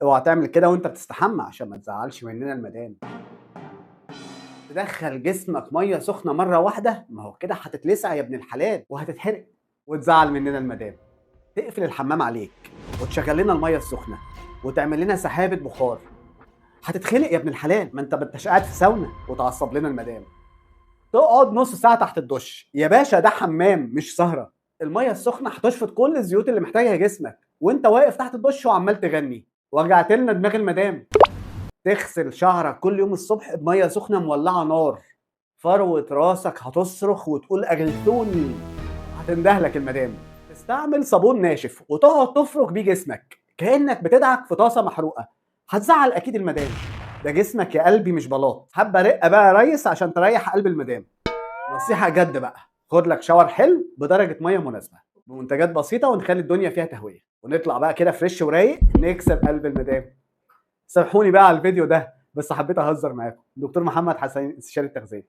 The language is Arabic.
اوعى تعمل كده وانت بتستحمى عشان ما تزعلش مننا المدام. تدخل جسمك ميه سخنه مره واحده، ما هو كده هتتلسع يا ابن الحلال وهتتحرق وتزعل مننا المدام. تقفل الحمام عليك وتشغل لنا الميه السخنه وتعمل لنا سحابه بخار. هتتخنق يا ابن الحلال، ما انتش قاعد في ساونا وتعصب لنا المدام. تقعد نص ساعه تحت الدش يا باشا، ده حمام مش سهره. الميه السخنه هتشفط كل الزيوت اللي محتاجها جسمك وانت واقف تحت الدش وعمال تغني. وجعت لنا دماغ المدام. تغسل شعرك كل يوم الصبح بميه سخنه مولعه نار. فروه راسك هتصرخ وتقول اغلتوني. هتندهلك المدام. تستعمل صابون ناشف وتقعد تفرك بيه جسمك كانك بتدعك في طاسه محروقه. هتزعل اكيد المدام. ده جسمك يا قلبي مش بلاط. حبه رقه بقى يا ريس عشان تريح قلب المدام. نصيحه جد بقى، خد لك شاور حلو بدرجه ميه مناسبه بمنتجات بسيطه ونخلي الدنيا فيها تهويه ونطلع بقى كده فريش ورايق نكسب قلب المدام. سامحوني بقى على الفيديو ده، بس حبيت اهزر معاكم. دكتور محمد حسين، استشاري التغذيه.